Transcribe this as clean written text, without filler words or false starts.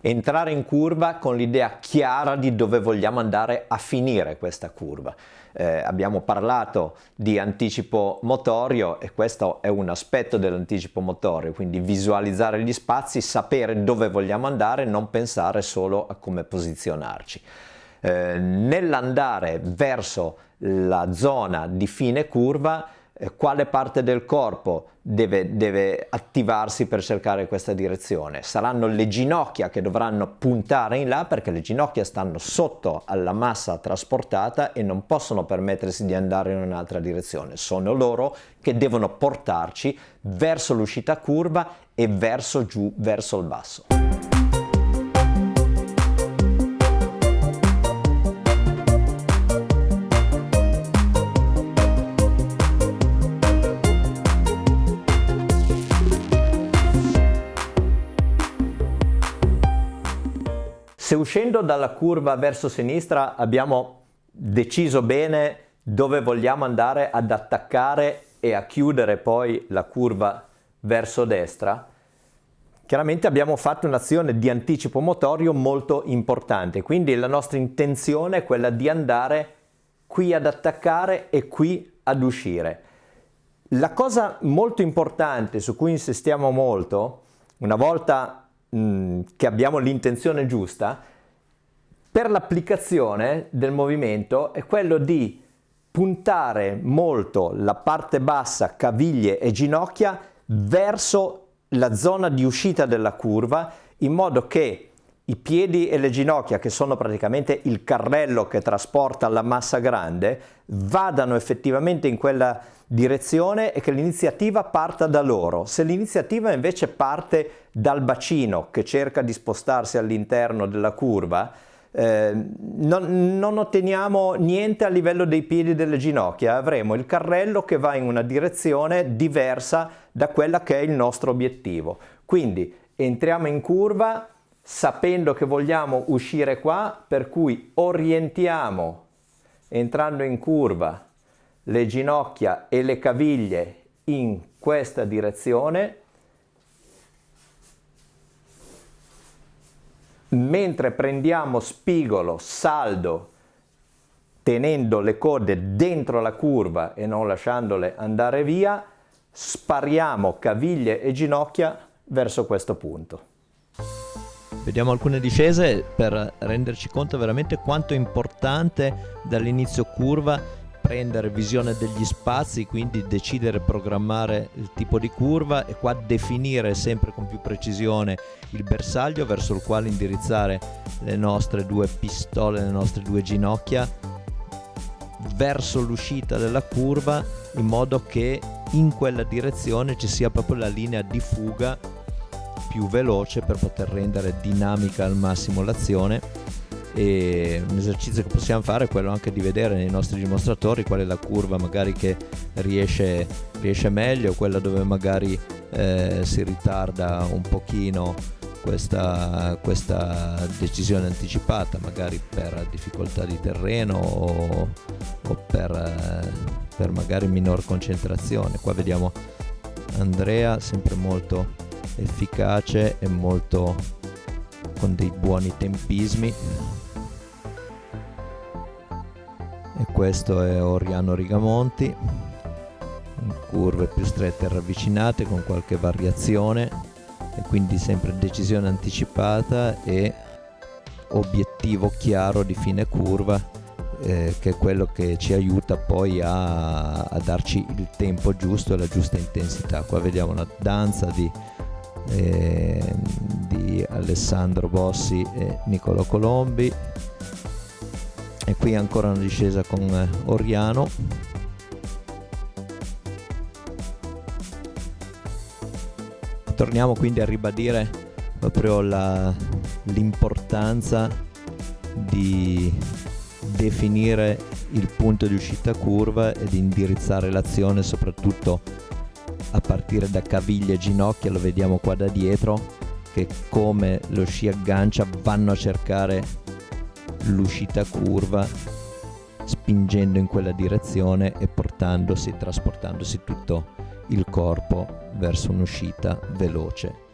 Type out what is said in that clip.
entrare in curva con l'idea chiara di dove vogliamo andare a finire questa curva. Abbiamo parlato di anticipo motorio e questo è un aspetto dell'anticipo motorio, quindi visualizzare gli spazi, sapere dove vogliamo andare, non pensare solo a come posizionarci. Nell'andare verso la zona di fine curva, quale parte del corpo deve attivarsi per cercare questa direzione? Saranno le ginocchia che dovranno puntare in là, perché le ginocchia stanno sotto alla massa trasportata e non possono permettersi di andare in un'altra direzione. Sono loro che devono portarci verso l'uscita curva e verso giù, verso il basso. Se uscendo dalla curva verso sinistra abbiamo deciso bene dove vogliamo andare ad attaccare e a chiudere poi la curva verso destra, chiaramente abbiamo fatto un'azione di anticipo motorio molto importante, quindi la nostra intenzione è quella di andare qui ad attaccare e qui ad uscire. La cosa molto importante su cui insistiamo molto, una volta che abbiamo l'intenzione giusta, per l'applicazione del movimento è quello di puntare molto la parte bassa, caviglie e ginocchia, verso la zona di uscita della curva, in modo che i piedi e le ginocchia, che sono praticamente il carrello che trasporta la massa grande, vadano effettivamente in quella direzione e che l'iniziativa parta da loro. Se l'iniziativa invece parte dal bacino che cerca di spostarsi all'interno della curva, non otteniamo niente a livello dei piedi e delle ginocchia, avremo il carrello che va in una direzione diversa da quella che è il nostro obiettivo. Quindi entriamo in curva sapendo che vogliamo uscire qua, per cui orientiamo, entrando in curva, le ginocchia e le caviglie in questa direzione, mentre prendiamo spigolo, saldo, tenendo le code dentro la curva e non lasciandole andare via, spariamo caviglie e ginocchia verso questo punto. Vediamo alcune discese per renderci conto veramente quanto è importante dall'inizio curva prendere visione degli spazi, quindi decidere, programmare il tipo di curva e qua definire sempre con più precisione il bersaglio verso il quale indirizzare le nostre due pistole, le nostre due ginocchia verso l'uscita della curva, in modo che in quella direzione ci sia proprio la linea di fuga più veloce per poter rendere dinamica al massimo l'azione. E un esercizio che possiamo fare è quello anche di vedere nei nostri dimostratori qual è la curva magari che riesce meglio, quella dove magari si ritarda un pochino questa decisione anticipata, magari per difficoltà di terreno o per magari minor concentrazione. Qua vediamo Andrea sempre molto efficace e molto con dei buoni tempismi, e questo è Oriano Rigamonti in curve più strette e ravvicinate con qualche variazione, e quindi sempre decisione anticipata e obiettivo chiaro di fine curva, che è quello che ci aiuta poi a darci il tempo giusto e la giusta intensità. Qua vediamo una danza di Alessandro Bossi e Niccolò Colombi, e qui ancora una discesa con Oriano. Torniamo quindi a ribadire proprio l'importanza di definire il punto di uscita curva e di indirizzare l'azione soprattutto a partire da caviglie e ginocchia. Lo vediamo qua da dietro che come lo sci aggancia vanno a cercare l'uscita curva, spingendo in quella direzione e trasportandosi tutto il corpo verso un'uscita veloce.